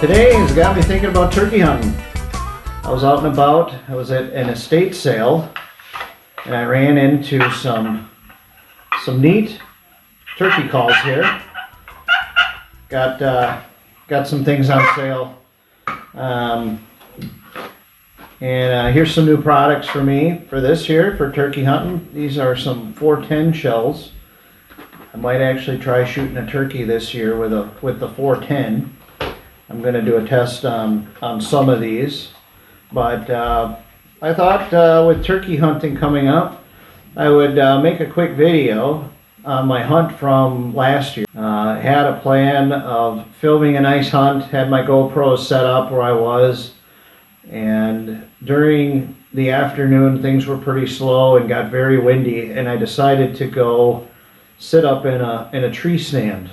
Today has got me thinking about turkey hunting. I was out and about. I was at an estate sale, and I ran into some neat turkey calls here. Got some things on sale, and here's some new products for me for this year for turkey hunting. These are some 410 shells. I might actually try shooting a turkey this year with the 410. I'm going to do a test on some of these, but I thought with turkey hunting coming up, I would make a quick video on my hunt from last year. Had a plan of filming a nice hunt, had my GoPro set up where I was, and during the afternoon things were pretty slow and got very windy, and I decided to go sit up in a tree stand.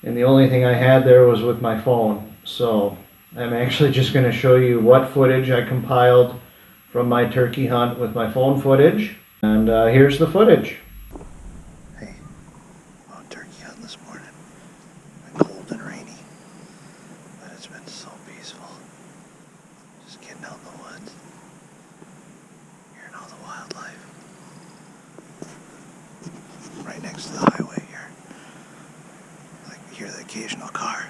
And the only thing I had there was with my phone. So I'm actually just going to show you what footage I compiled from my turkey hunt with my phone footage. And here's the footage. Hey, on turkey hunt this morning. Been cold and rainy, but it's been so peaceful. Just getting out in the woods, hearing all the wildlife. Right next to the highway here. I can hear the occasional car.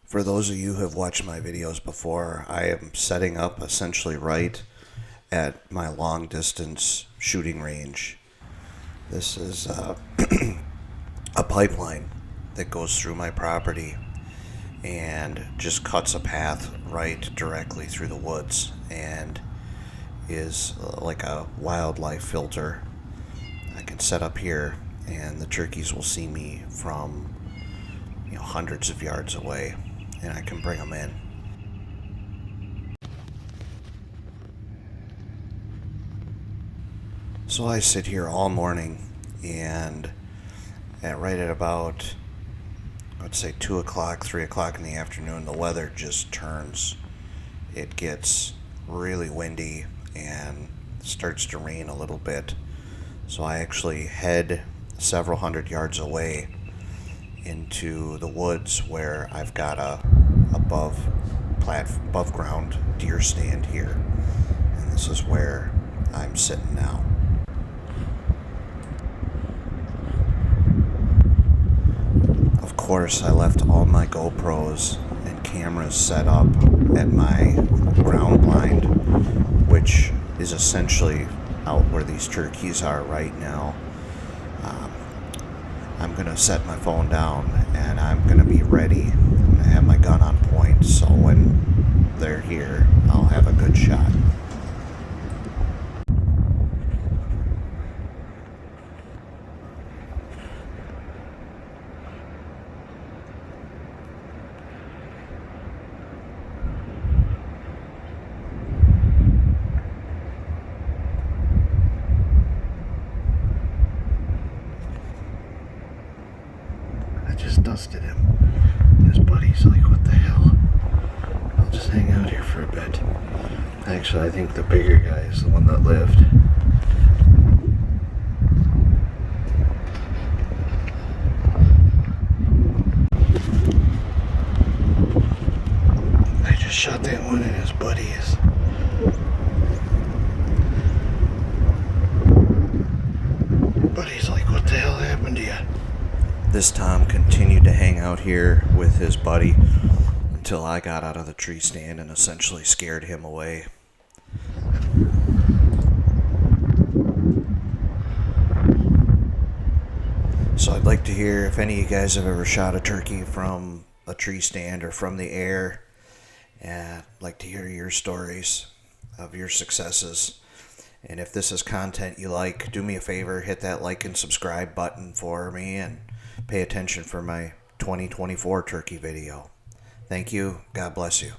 For those of you who have watched my videos before, I am setting up essentially right at my long distance shooting range. This is a pipeline that goes through my property and just cuts a path right directly through the woods and is like a wildlife filter. I can set up here and the turkeys will see me from hundreds of yards away, and I can bring them in. So I sit here all morning, and right at about, I'd say 2 o'clock, 3 o'clock in the afternoon, the weather just turns. It gets really windy and starts to rain a little bit. So I actually head several hundred yards away into the woods where I've got a above ground deer stand here, and this is where I'm sitting now. Of course, I left all my GoPros and cameras set up at my ground blind, which is essentially out where these turkeys are right now. I'm going to set my phone down and I'm going to be ready. I'm going to have my gun on point, so when they're here, I'll have a good shot. Just dusted him. His buddy's like, what the hell? I'll just hang out here for a bit. Actually, I think the bigger guy is the one that lived. I just shot that one and his buddies. Buddy's like, what the hell happened to you? This Tom continued to hang out here with his buddy until I got out of the tree stand and essentially scared him away. So I'd like to hear if any of you guys have ever shot a turkey from a tree stand or from the air, And I'd like to hear your stories of your successes. And if this is content you like, do me a favor, hit that like and subscribe button for me and pay attention for my 2024 turkey video. Thank you. God bless you.